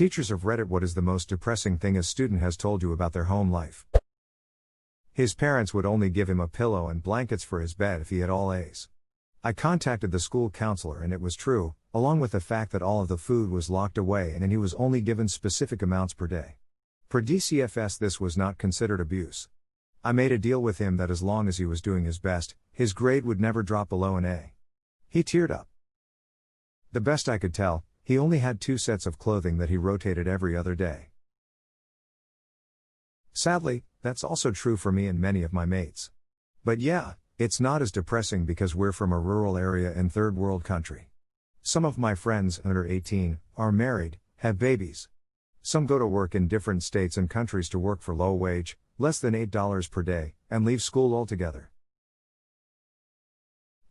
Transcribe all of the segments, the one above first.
Teachers of Reddit, what is the most depressing thing a student has told you about their home life? His parents would only give him a pillow and blankets for his bed if he had all A's. I contacted the school counselor and it was true, along with the fact that all of the food was locked away and he was only given specific amounts per day. Per DCFS, this was not considered abuse. I made a deal with him that as long as he was doing his best, his grade would never drop below an A. He teared up. The best I could tell, he only had 2 sets of clothing that he rotated every other day. Sadly, that's also true for me and many of my mates. But yeah, it's not as depressing because we're from a rural area in third world country. Some of my friends under 18 are married, have babies. Some go to work in different states and countries to work for low wage, less than $8 per day, and leave school altogether.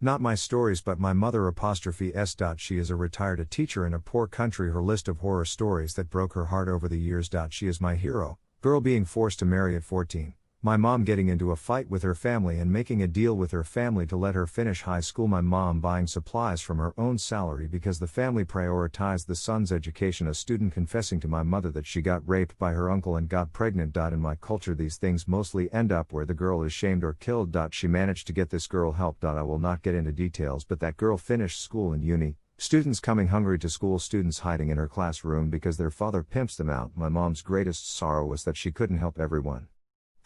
Not my stories, but my mother '(s). She is a retired teacher in a poor country. Her list of horror stories that broke her heart over the years. She is my hero. Girl being forced to marry at 14. My mom getting into a fight with her family and making a deal with her family to let her finish high school. My mom buying supplies from her own salary because the family prioritized the son's education. A student confessing to my mother that she got raped by her uncle and got pregnant. In my culture, these things mostly end up where the girl is shamed or killed. She managed to get this girl help. I will not get into details, but that girl finished school and uni. Students coming hungry to school, students hiding in her classroom because their father pimps them out. My mom's greatest sorrow was that she couldn't help everyone.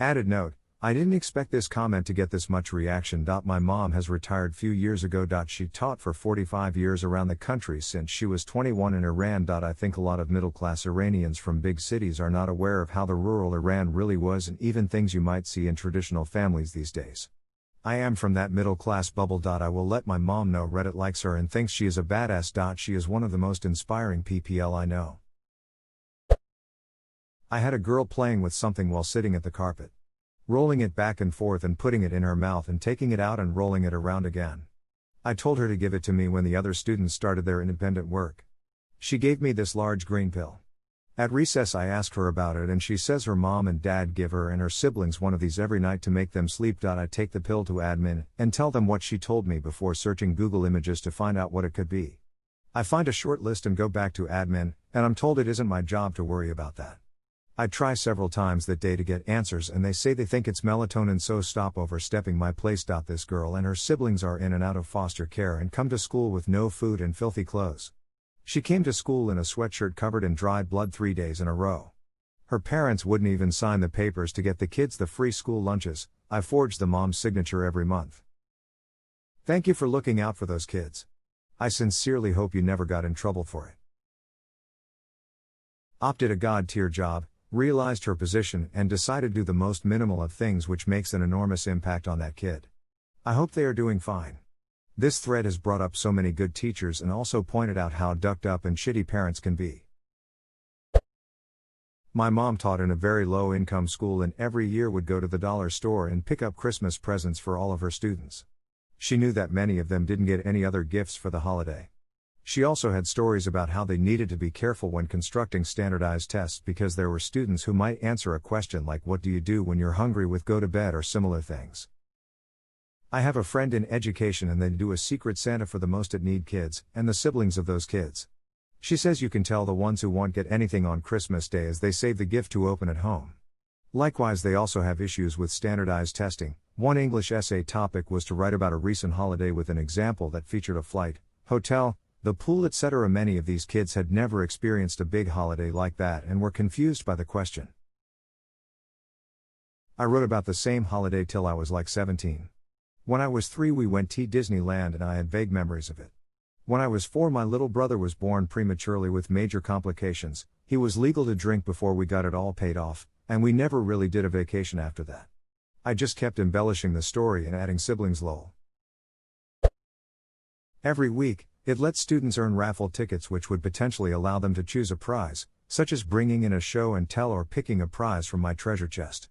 Added note, I didn't expect this comment to get this much reaction. My mom has retired few years ago. She taught for 45 years around the country since she was 21 in Iran. I think a lot of middle-class Iranians from big cities are not aware of how the rural Iran really was and even things you might see in traditional families these days. I am from that middle-class bubble. I will let my mom know Reddit likes her and thinks she is a badass. She is one of the most inspiring PPL I know. I had a girl playing with something while sitting at the carpet. Rolling it back and forth and putting it in her mouth and taking it out and rolling it around again. I told her to give it to me when the other students started their independent work. She gave me this large green pill. At recess I asked her about it and she says her mom and dad give her and her siblings one of these every night to make them sleep. I take the pill to admin and tell them what she told me before searching Google Images to find out what it could be. I find a short list and go back to admin, and I'm told it isn't my job to worry about that. I try several times that day to get answers and they say they think it's melatonin, so stop overstepping my place. This girl and her siblings are in and out of foster care and come to school with no food and filthy clothes. She came to school in a sweatshirt covered in dried blood 3 days in a row. Her parents wouldn't even sign the papers to get the kids the free school lunches. I forged the mom's signature every month. Thank you for looking out for those kids. I sincerely hope you never got in trouble for it. Opted a god-tier job, realized her position and decided to do the most minimal of things, which makes an enormous impact on that kid. I hope they are doing fine. This thread has brought up so many good teachers and also pointed out how ducked up and shitty parents can be. My mom taught in a very low-income school and every year would go to the dollar store and pick up Christmas presents for all of her students. She knew that many of them didn't get any other gifts for the holiday. She also had stories about how they needed to be careful when constructing standardized tests because there were students who might answer a question like "What do you do when you're hungry?" with "Go to bed" or similar things. I have a friend in education and they do a secret Santa for the most in need kids and the siblings of those kids. She says you can tell the ones who won't get anything on Christmas Day as they save the gift to open at home. Likewise, they also have issues with standardized testing. One English essay topic was to write about a recent holiday with an example that featured a flight, hotel, the pool, etc. Many of these kids had never experienced a big holiday like that and were confused by the question. I wrote about the same holiday till I was like 17. When I was 3 we went to Disneyland and I had vague memories of it. When I was 4 my little brother was born prematurely with major complications. He was legal to drink before we got it all paid off, and we never really did a vacation after that. I just kept embellishing the story and adding siblings lol. Every week, it lets students earn raffle tickets which would potentially allow them to choose a prize, such as bringing in a show and tell or picking a prize from my treasure chest.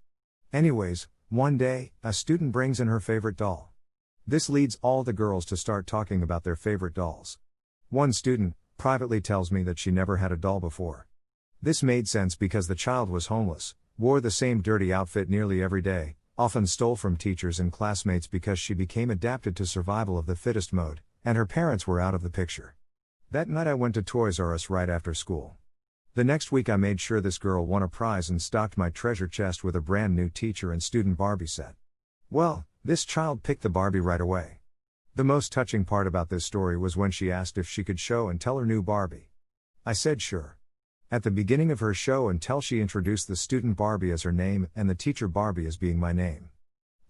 Anyways, one day, a student brings in her favorite doll. This leads all the girls to start talking about their favorite dolls. One student privately tells me that she never had a doll before. This made sense because the child was homeless, wore the same dirty outfit nearly every day, often stole from teachers and classmates because she became adapted to survival of the fittest mode, and her parents were out of the picture. That night I went to Toys R Us right after school. The next week I made sure this girl won a prize and stocked my treasure chest with a brand new teacher and student Barbie set. Well, this child picked the Barbie right away. The most touching part about this story was when she asked if she could show and tell her new Barbie. I said sure. At the beginning of her show and tell, she introduced the student Barbie as her name and the teacher Barbie as being my name.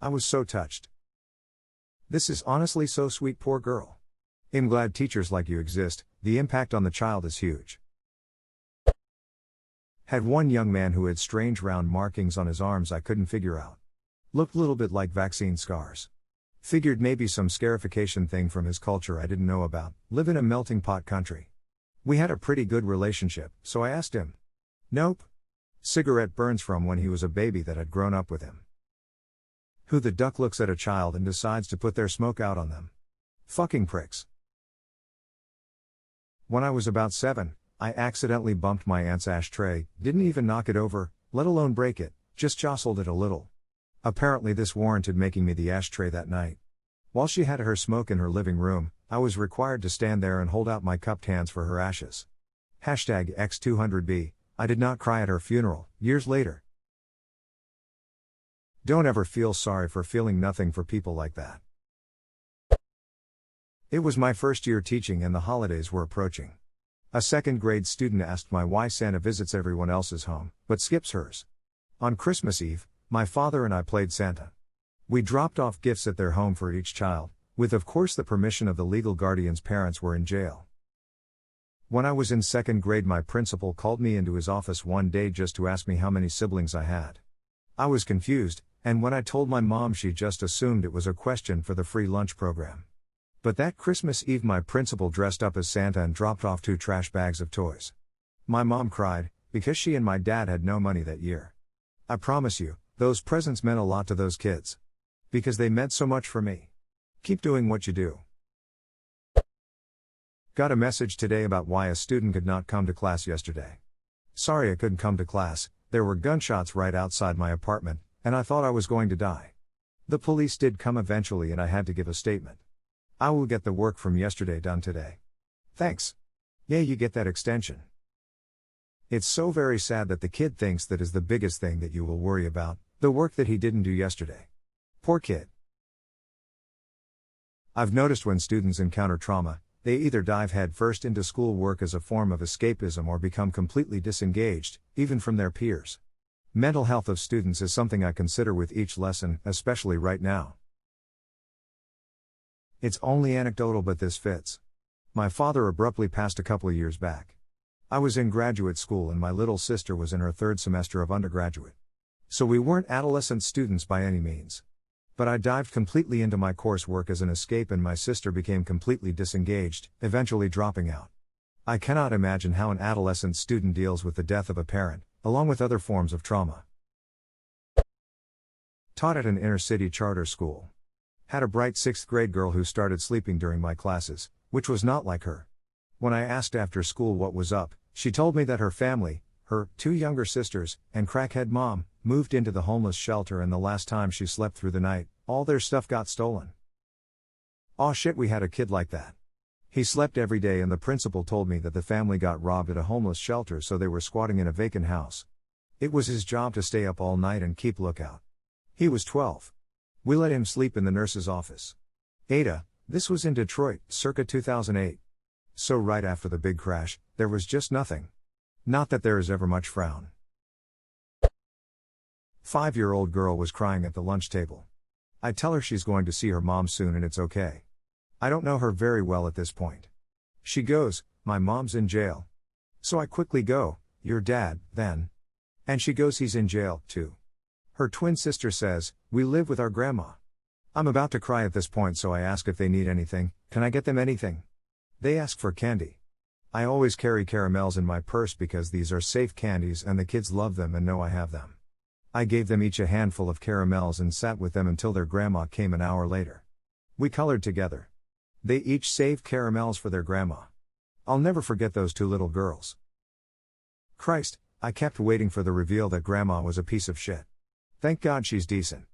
I was so touched. This is honestly so sweet, poor girl. I'm glad teachers like you exist. The impact on the child is huge. Had one young man who had strange round markings on his arms I couldn't figure out. Looked a little bit like vaccine scars. Figured maybe some scarification thing from his culture I didn't know about. Live in a melting pot country. We had a pretty good relationship, so I asked him. Nope. Cigarette burns from when he was a baby that had grown up with him. Who the duck looks at a child and decides to put their smoke out on them? Fucking pricks. When I was about 7, I accidentally bumped my aunt's ashtray, didn't even knock it over, let alone break it, just jostled it a little. Apparently this warranted making me the ashtray that night. While she had her smoke in her living room, I was required to stand there and hold out my cupped hands for her ashes. #X200B, I did not cry at her funeral, years later. Don't ever feel sorry for feeling nothing for people like that. It was my first year teaching and the holidays were approaching. A second grade student asked why Santa visits everyone else's home, but skips hers. On Christmas Eve, my father and I played Santa. We dropped off gifts at their home for each child, with of course the permission of the legal guardian's parents were in jail. When I was in second grade, my principal called me into his office one day just to ask me how many siblings I had. I was confused, and when I told my mom, she just assumed it was a question for the free lunch program. But that Christmas Eve my principal dressed up as Santa and dropped off 2 trash bags of toys. My mom cried, because she and my dad had no money that year. I promise you, those presents meant a lot to those kids. Because they meant so much for me. Keep doing what you do. Got a message today about why a student could not come to class yesterday. Sorry I couldn't come to class, there were gunshots right outside my apartment, and I thought I was going to die. The police did come eventually and I had to give a statement. I will get the work from yesterday done today. Thanks. Yeah, you get that extension. It's so very sad that the kid thinks that is the biggest thing that you will worry about, the work that he didn't do yesterday. Poor kid. I've noticed when students encounter trauma, they either dive headfirst into school work as a form of escapism or become completely disengaged, even from their peers. Mental health of students is something I consider with each lesson, especially right now. It's only anecdotal, but this fits. My father abruptly passed a couple of years back. I was in graduate school and my little sister was in her 3rd semester of undergraduate. So we weren't adolescent students by any means. But I dived completely into my coursework as an escape and my sister became completely disengaged, eventually dropping out. I cannot imagine how an adolescent student deals with the death of a parent, along with other forms of trauma. Taught at an inner-city charter school. Had a bright 6th grade girl who started sleeping during my classes, which was not like her. When I asked after school what was up, she told me that her family, her 2 younger sisters, and crackhead mom, moved into the homeless shelter and the last time she slept through the night, all their stuff got stolen. Aw shit, we had a kid like that. He slept every day and the principal told me that the family got robbed at a homeless shelter, so they were squatting in a vacant house. It was his job to stay up all night and keep lookout. He was 12. We let him sleep in the nurse's office. Ada, this was in Detroit, circa 2008. So right after the big crash, there was just nothing. Not that there is ever much frown. 5-year-old girl was crying at the lunch table. I tell her she's going to see her mom soon and it's okay. I don't know her very well at this point. She goes, my mom's in jail. So I quickly go, your dad, then. And she goes, he's in jail, too. Her twin sister says, we live with our grandma. I'm about to cry at this point, so I ask if they need anything. Can I get them anything? They ask for candy. I always carry caramels in my purse because these are safe candies and the kids love them and know I have them. I gave them each a handful of caramels and sat with them until their grandma came an hour later. We colored together. They each saved caramels for their grandma. I'll never forget those 2 little girls. Christ, I kept waiting for the reveal that grandma was a piece of shit. Thank God she's decent.